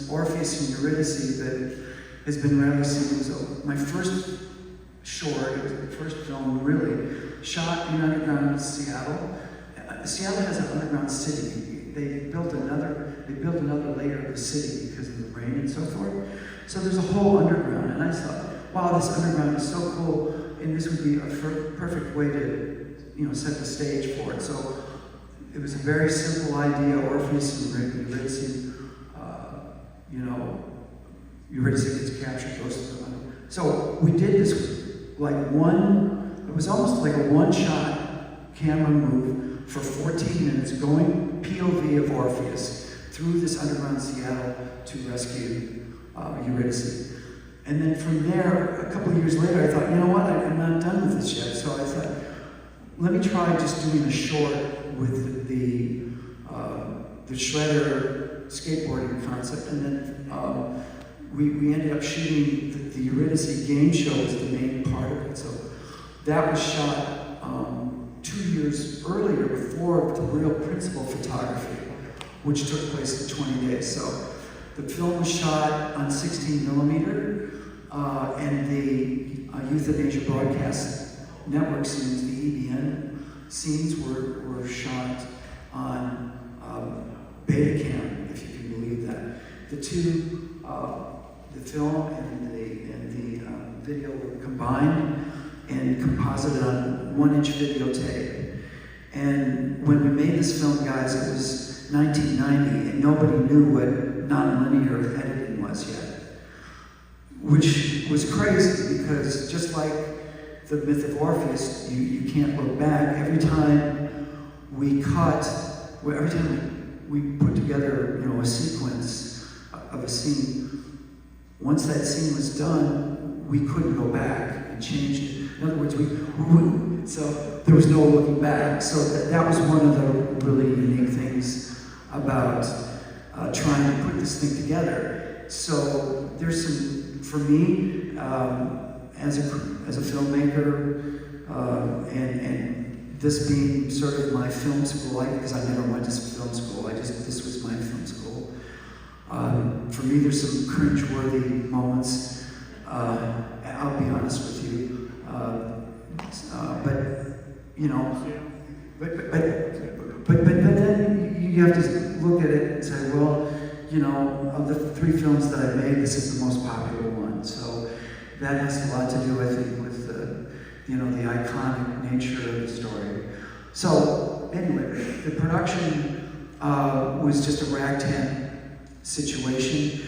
was Orpheus and Eurydice that has been rarely seen. So my first short, it was the first film really, shot in underground Seattle. Seattle has an underground city. They built another layer of the city because of the rain and so forth. So there's a whole underground, and I thought, wow, this underground is so cool, and this would be a perfect way to, set the stage for it. So it was a very simple idea. Orpheus and Eurydice, Eurydice gets captured, goes to the underground. So we did this it was almost like a one-shot camera move for 14 minutes, going POV of Orpheus through this underground Seattle to rescue Eurydice. And then from there, a couple of years later, I thought, you know what, I'm not done with this yet. So I thought, let me try just doing a short with the shredder skateboarding concept. And then we ended up shooting the Eurydice game show as the main part of it. So that was shot 2 years earlier before the real principal photography, which took place in 20 days. So the film was shot on 16 millimeter, and the Euthanasia Broadcast Network scenes, the EBN scenes, were shot on Betacam, if you can believe that. The two, the film and the video were combined and composited on 1-inch videotape. And when we made this film, guys, it was 1990, and nobody knew what nonlinear editing was yet. Which was crazy, because just like the myth of Orpheus, you can't look back. Every time we cut, every time we put together, a sequence of a scene, once that scene was done, we couldn't go back and change it. In other words, we wouldn't, so there was no looking back. So that was one of the really unique things about trying to put this thing together. So there's some, for me, as a filmmaker, and this being sort of my film school, because I never went to film school, this was my film school. For me, there's some cringe-worthy moments. I'll be honest with you. But then you have to look at it and say, well, of the 3 films that I made, this is the most popular one. So that has a lot to do, I think, with the iconic nature of the story. So anyway, the production was just a ragtag situation.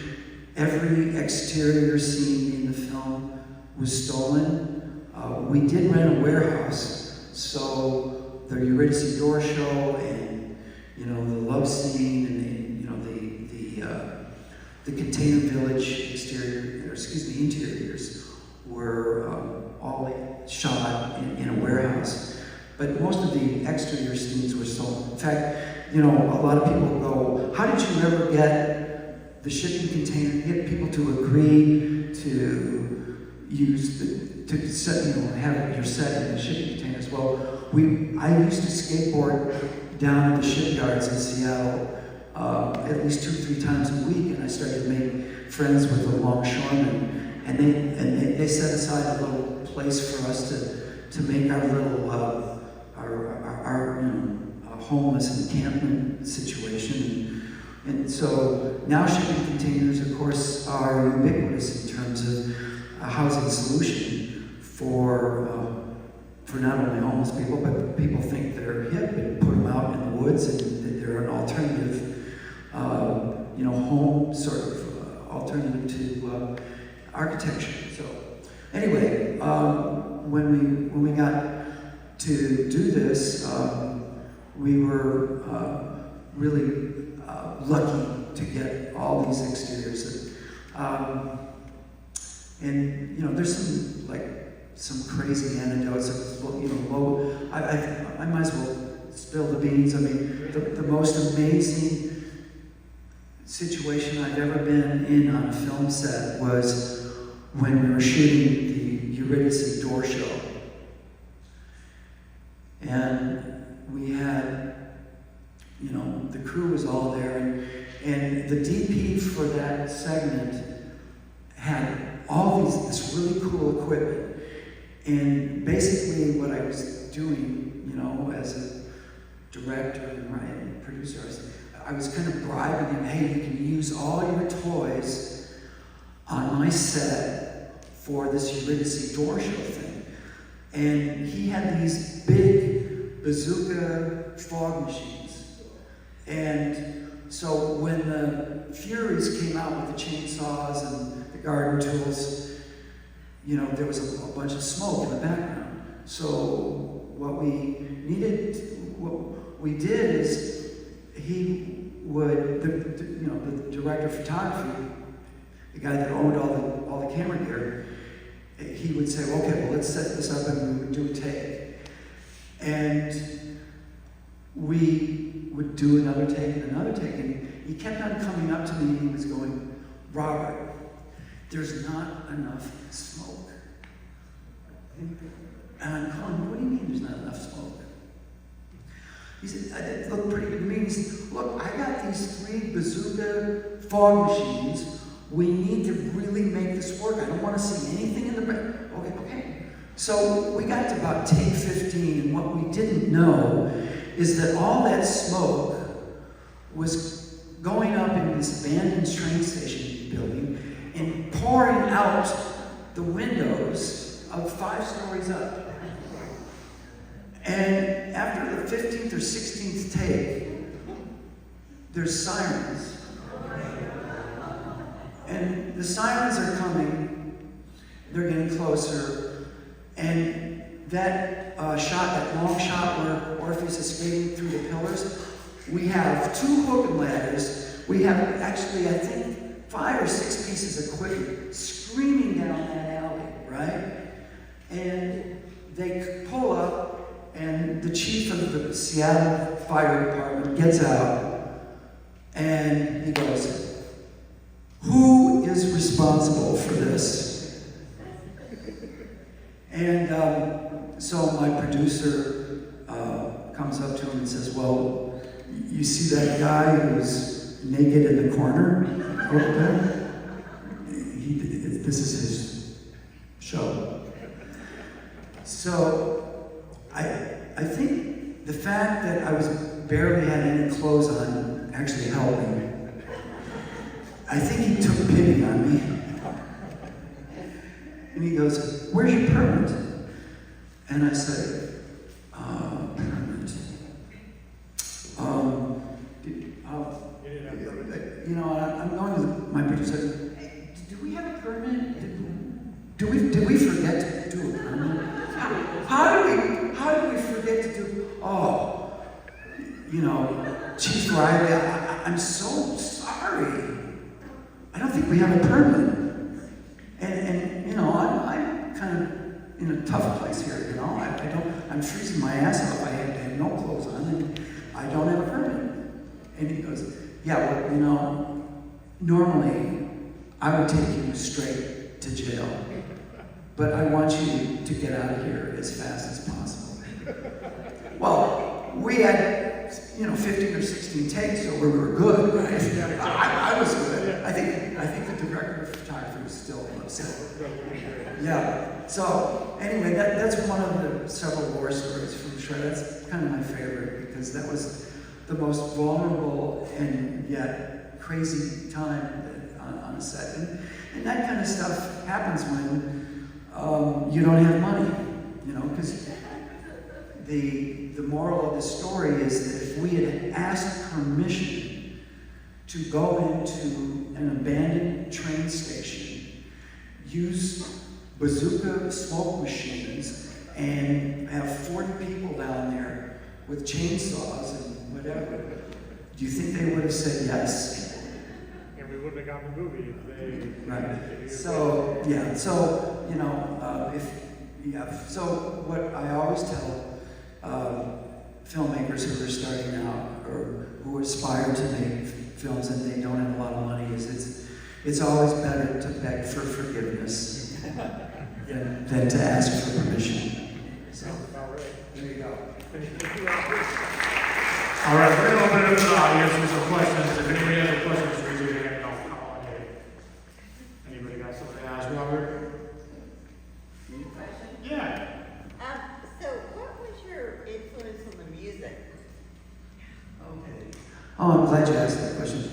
Every exterior scene in the film was stolen. We did rent a warehouse, so the Eurydice door show and the love scene and the container village interiors were all shot in a warehouse. But most of the exterior scenes were stolen. In fact, a lot of people go, how did you ever get the shipping container, get people to agree to use to set, have your set in the shipping containers? Well, I used to skateboard down at the shipyards in Seattle at least 2 or 3 times a week, and I started to make friends with the longshoremen, and they set aside a little place for us to make our little our homeless encampment situation. And so now shipping containers, of course, are ubiquitous in terms of a housing solution for not only homeless people, but people think they're hip and put them out in the woods, and that they're an alternative, home sort of alternative to architecture. So anyway, when we got to do this, we were really lucky to get all these exteriors. And there's some crazy anecdotes of I might as well spill the beans. I mean, the most amazing situation I've ever been in on a film set was when we were shooting the Eurydice door show. And we had, the crew was all there, And the DP for that segment had all this really cool equipment. And basically what I was doing, you know, as a director and producer, I was kind of bribing him, hey, you can use all your toys on my set for this Eurydice door show thing. And he had these big bazooka fog machines. And so when the Furies came out with the chainsaws and the garden tools, you know, there was a bunch of smoke in the background. So what we did is he would, the director of photography, the guy that owned all the camera gear, he would say, okay, well, let's set this up and we would do a take. And we would do another take and another take. And he kept on coming up to me and he was going, Robert, there's not enough smoke. And I'm calling, what do you mean there's not enough smoke? He said, it looked pretty good to me. He said, look, I got these 3 bazooka fog machines. We need to really make this work. I don't want to see anything in the back. Okay. So we got to about take 15, and what we didn't know is that all that smoke was going up in this abandoned train station building and pouring out the windows of 5 stories up. And after the 15th or 16th take, there's sirens. And the sirens are coming, they're getting closer, and that shot, that long shot where Orpheus is skating through the pillars, we have 2 hook and ladders, we have actually, I think, 5 or 6 pieces of equipment screaming down that alley, right? And they pull up, and the chief of the Seattle Fire Department gets out, and he goes, who is responsible for this? And so my producer comes up to him and says, well, you see that guy who's naked in the corner over there? This is his show. So I think the fact that I barely had any clothes on actually helped me. I think he took pity on me. And he goes, where's your permit? And I said, permit. You know, I'm going to my producer. Hey, do we have a permit? Did we forget to do a permit? How did we forget to do? Oh, you know, Chief Riley, I'm so sorry. I don't think we have a permit. And you know, I'm kind of in a tough place here. You know, I'm freezing my ass off. I have no clothes on, and I don't have a permit. And he goes, yeah, well, you know, normally I would take you straight to jail. But I want you to get out of here as fast as possible. Well, we had, 15 or 16 takes, so we were good, right? I was good. I think the director of photography was still upset. Yeah. So anyway, that's one of the several war stories from the show. That's kind of my favorite because that was the most vulnerable and yet crazy time on a set. And that kind of stuff happens when you don't have money, because the moral of the story is that if we had asked permission to go into an abandoned train station, use bazooka smoke machines, and have 40 people down there with chainsaws and whatever, do you think they would have said yes? And we wouldn't have gotten the movie if they... Right. So, yeah, so, so what I always tell filmmakers who are starting out or who aspire to make films and they don't have a lot of money is it's always better to beg for forgiveness than to ask for permission. So, there you go. All right, we're going to open it up to the audience for some questions. If anybody has a question, Oh, I'm glad you asked that question.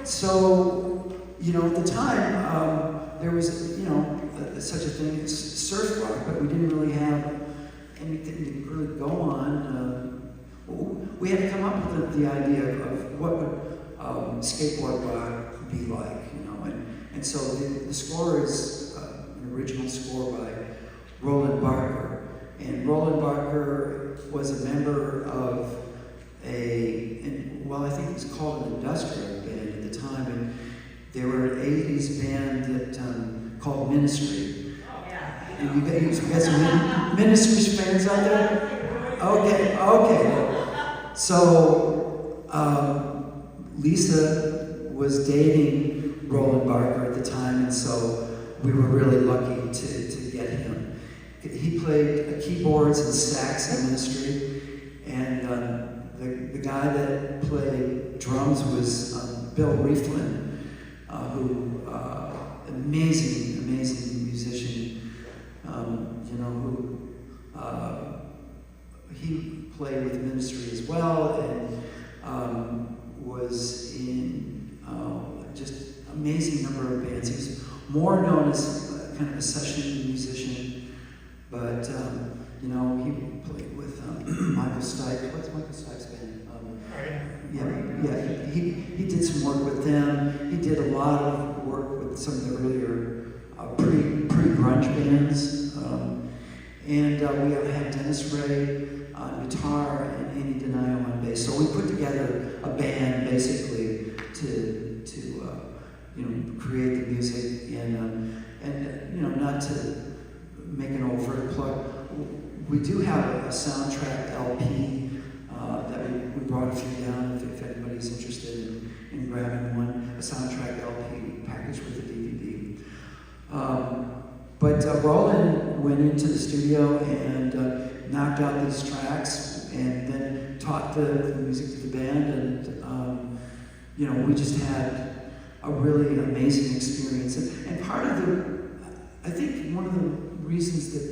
So, you know, at the time, there was, you know, such a thing as surf rock, but we didn't really have anything to really go on. We had to come up with the idea of what would skateboard rock be like, you know, and so the score is an original score by Roland Barker, and Roland Barker was a member of I think it was called an industrial band at the time, and they were an 80s band that called Ministry. And you got some Ministry fans out there? Okay. So Lisa was dating Roland Barker at the time, and so we were really lucky to get him. He played keyboards and sax in Ministry, and the guy that played drums was Bill Reef, who amazing musician. You know, who he played with Ministry as well, and was in just amazing number of bands. He was more known as kind of a session musician, but you know, he played with Michael Stipe. What's Michael Stipe's band? He did some work with them. He did a lot of work with some of the earlier pre-grunge bands. And we had Dennis Ray on guitar and Andy Denio on bass. So we put together a band basically to you know, create the music and you know, not to make an overt plug. We do have a soundtrack LP that we brought a few down if anybody's interested in grabbing one, a soundtrack LP packaged with a DVD. But Roland went into the studio and knocked out these tracks and then taught the music to the band, and you know, we just had a really amazing experience. And part of I think one of the reasons that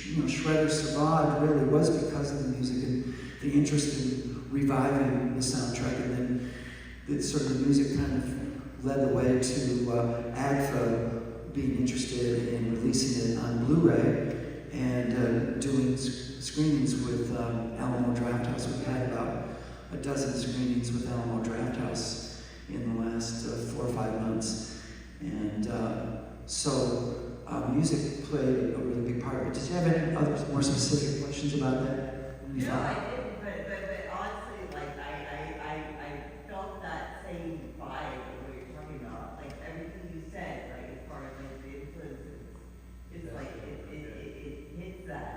you know, Shredder survived really was because of the music and the interest in reviving the soundtrack, and then the sort of music kind of led the way to AGFA being interested in releasing it on Blu-ray and doing screenings with Alamo Drafthouse. We've had about a dozen screenings with Alamo Drafthouse in the last 4 or 5 months, and so music played a really big part of it. Did you have any other more specific questions about that? No, I didn't, but honestly, like, I felt that same vibe of what you're talking about. Like, everything you said, like, as far as, like, the influences, it's like, it hits that,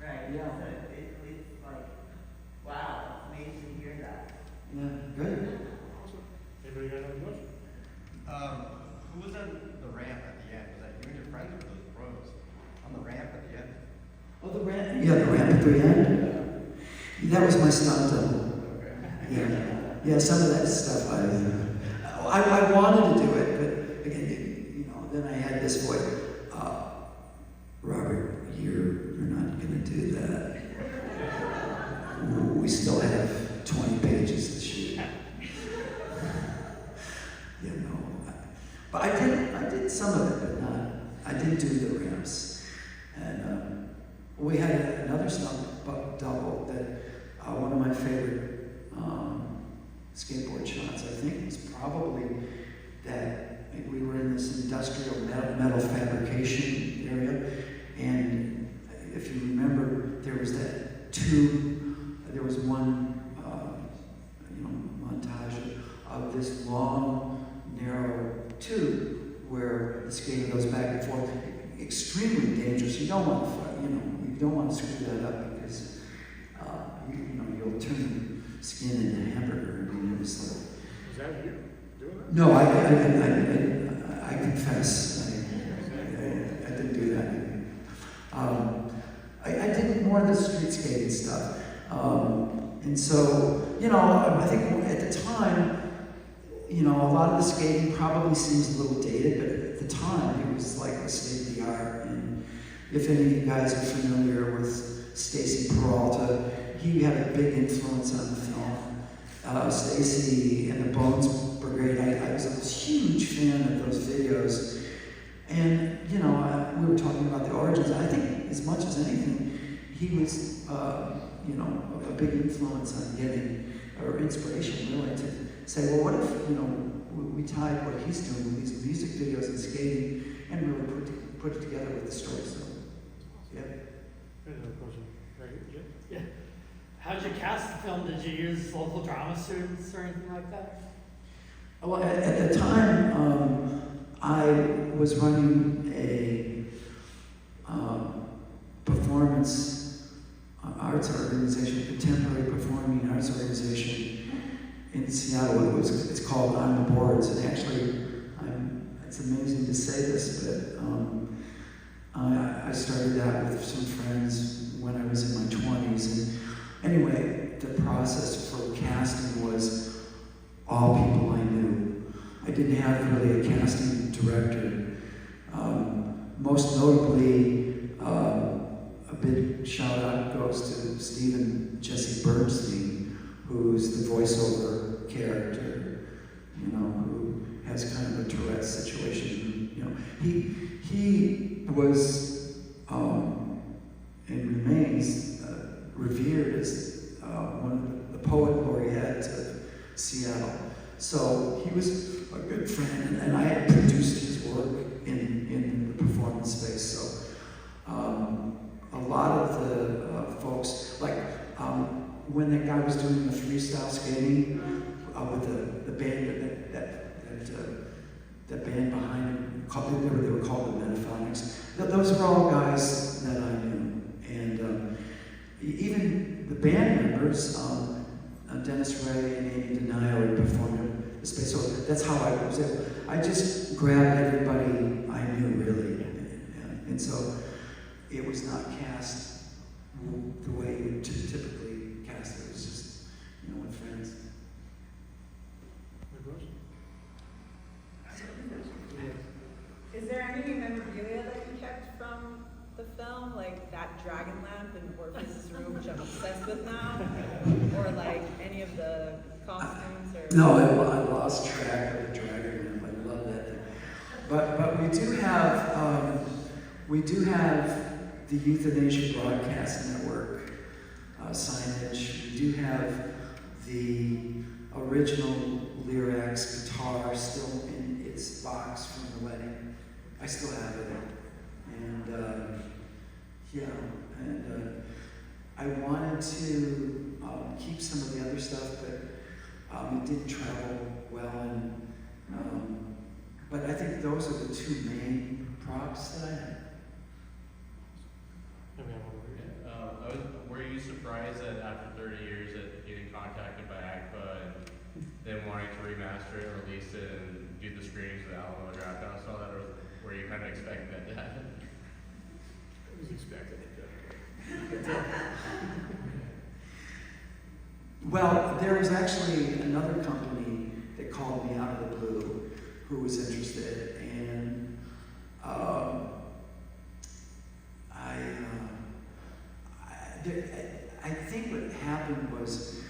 right? Yeah. So it's like, wow, it's amazing to hear that. Yeah, great. Anybody got another question? Who was on the ramp at the end? Was that you and your friends or those pros? On the ramp at the end? Oh, the ramp? Yeah, the ramp at the end. That was my stunt double. Yeah, some of that stuff I wanted to do it, but again, you know, then I had this voice. Robert, you're not going to do that. We still have 20 pages to shoot. You know, but I did some of it, but not. I did do the ramps, and we had another stunt double that one of my favorite skateboard shots. I think was probably that we were in this industrial metal fabrication area, and if you remember, there was that tube. There was one you know, montage of this long, narrow tube where the skating goes back and forth. Extremely dangerous. You don't want to, you don't want to screw that up because you'll turn skin into hamburger. I mean, it was like. Was that you doing that? No, I confess, I didn't do that. I did more of the street skating stuff, and so I think at the time. A lot of the skating probably seems a little dated, but at the time it was like the state of the art. And if any of you guys are familiar with Stacy Peralta, he had a big influence on the film. Stacy and the Bones Brigade. I was a huge fan of those videos. And, you know, we were talking about the origins. I think as much as anything, he was, you know, a big influence on getting, or inspiration really, to say, well, what if, you know, we tied what he's doing with these music videos and skating and really put it together with the story. So, yeah. Another question. Right, Jim? Yeah. How did you cast the film? Did you use local drama students or anything like that? Well, at the time, I was running a performance arts organization, contemporary performing arts organization in Seattle. It's called On the Boards, and actually, it's amazing to say this, but I started that with some friends when I was in my 20s, and anyway, the process for casting was all people I knew. I didn't have really a casting director. Most notably, a big shout out goes to Stephen Jesse Bernstein, who's the voiceover character, you know, who has kind of a Tourette situation. You know, he was and remains revered as one of the poet laureate of Seattle. So he was a good friend, and I had produced his work in the performance space. So a lot of the folks, like when that guy was doing the freestyle skating with the band, that band behind him, they were called the Metaphonics. Those were all guys that I knew, and even the band members, Dennis Ray and Amy Denio, had performed in the space. So that's how I was able. I just grabbed everybody I knew, really, and so it was not cast the way you would typically cast it. It was just, you know, with friends. Other question? Is there any memorabilia that you kept from the film, like that dragon lamp in Orpheus' room, which I'm obsessed with now, or like any of the costumes? Or No, I lost track of the dragon lamp. I love that thing. But we do have the Euthanasia Broadcast Network signage. We do have the original Lyrax guitar still in its box from the wedding. I still have it. And I wanted to keep some of the other stuff, but it didn't travel well. And but I think those are the two main props that I had. And we have one over here. Were you surprised that after 30 years that getting contacted by AGPA and then wanting to remaster it, release it, and do the screenings of the Alamo Draft House and all that, or were you kind of expecting that to happen? It was expected. Well, there was actually another company that called me out of the blue who was interested, and I think what happened was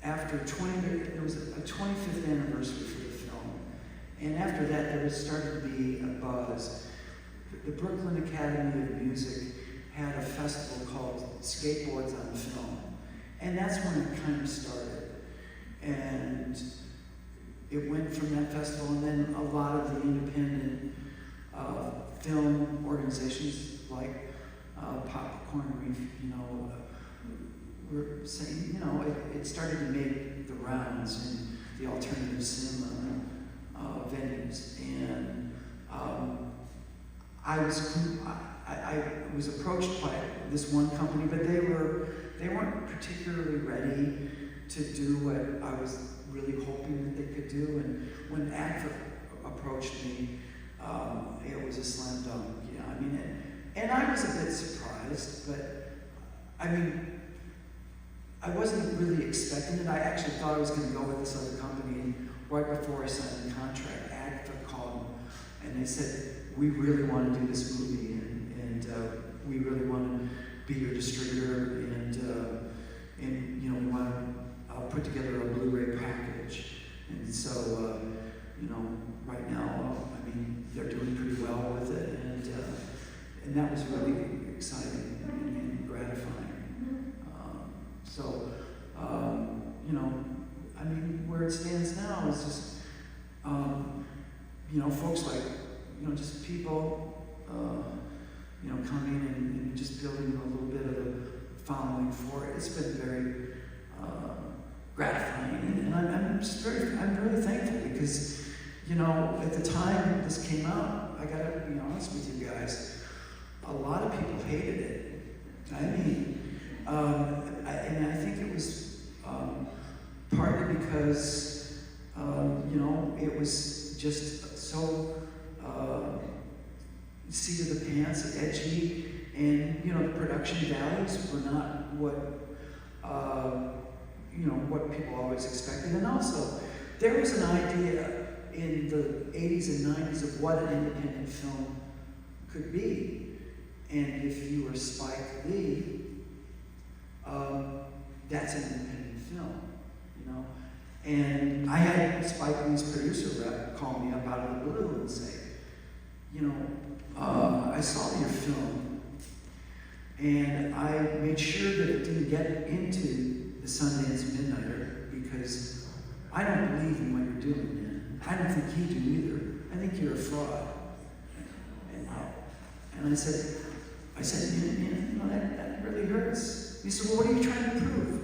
after there was a 25th anniversary for the film, and after that there started to be a buzz. The Brooklyn Academy of Music had a festival called Skateboards on Film, and that's when it kind of started. And it went from that festival, and then a lot of the independent film organizations like Popcorn Reef, you know, were saying, you know, it started to make the rounds in the alternative cinema venues, and I was approached by this one company, but they weren't particularly ready to do what I was really hoping that they could do. And when AGPA approached me, it was a slam dunk. Yeah, I mean, and I was a bit surprised, but I mean, I wasn't really expecting it. I actually thought I was going to go with this other company, and right before I signed the contract, AGPA called me, and they said, "We really want to do this movie, and we really want to be your distributor, and you know, we want to put together a Blu-ray package. And so, you know, right now, I mean, they're doing pretty well with it, and that was really exciting and gratifying. You know, I mean, where it stands now is just, you know, folks like, you know, just people, you know, coming and just building a little bit of a following for it. It's been very gratifying, and I'm really thankful because, you know, at the time this came out, I gotta be honest with you guys, a lot of people hated it. I mean, and I think it was partly because, you know, it was just so seat of the pants, edgy, and, you know, the production values were not what, you know, what people always expected. And also, there was an idea in the 80s and 90s of what an independent film could be. And if you were Spike Lee, that's an independent film, you know? And I had Spike Lee's producer rep call me up out of the blue and say, you know, I saw your film, and I made sure that it didn't get into the Sundance Midnighter because I don't believe in what you're doing, man. I don't think you do either. I think you're a fraud. And I said, you know, that really hurts. He said, well, what are you trying to prove?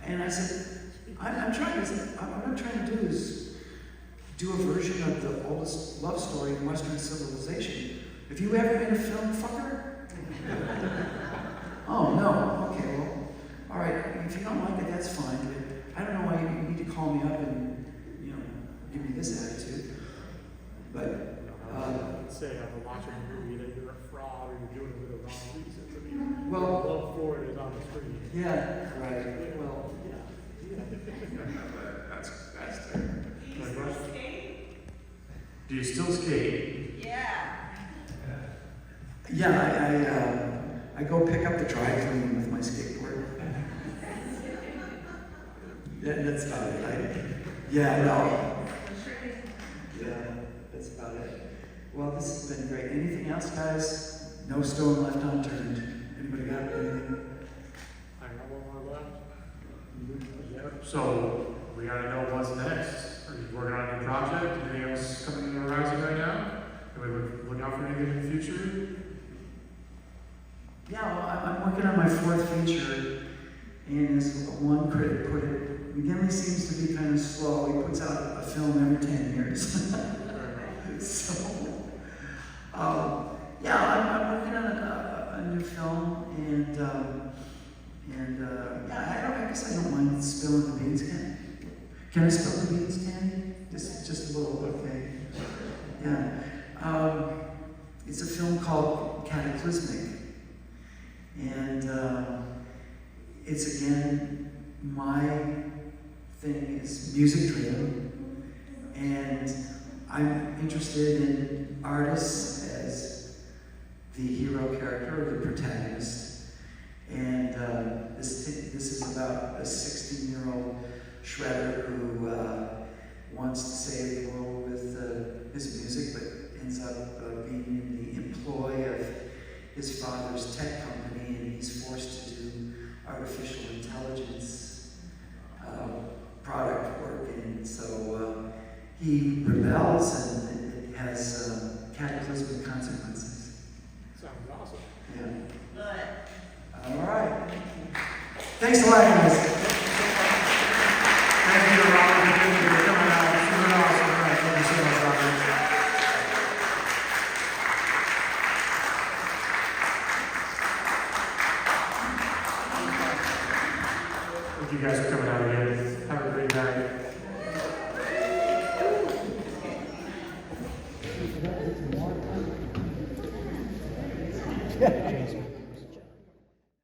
And I said, what I'm trying to do is do a version of the oldest love story in Western civilization. Have you ever been a film fucker? Oh, no. Okay, well, all right. If you don't like it, that's fine. But I don't know why you need to call me up and, you know, give me this attitude. But, say I'm watching a movie that you're a fraud or you're doing it for the wrong reasons. I mean, well, love for it is on the screen. yeah, right. Well, That's terrible. Do you still skate? Do you still skate? Yeah. yeah, I go pick up the dry cleaning with my skateboard. Yeah, that's about it. Yeah, that's about it. Well, this has been great. Anything else, guys? No stone left unturned. Anybody got anything? I got one more left. Yep. So we gotta know what's next. Are you working on a new project? Anything else coming in the horizon right now? Are we looking out for anything in the future? Yeah, well, I'm working on my fourth feature, and as one critic put it, McGinley seems to be kind of slow. He puts out a film every 10 years. So, yeah, I'm working on a new film, and yeah, I guess I don't mind spilling the beans. Can I spill the beans, Tanny? Just a little, okay. Yeah. It's a film called Cataclysmic, and it's again, my thing is music driven, and I'm interested in artists as the hero character or the protagonist. And this is about a 16-year-old shredder who wants to save the world with his music, but ends up being in the employ of his father's tech company, and he's forced to do artificial intelligence product work. And so he rebels, and it has cataclysmic consequences. Sounds awesome. Yeah. Good. All right. Thanks a lot, guys. Thank you, Robert, for coming out. Super awesome. Thank you so much, Robert. Thank you guys for coming out again. Have a great night. James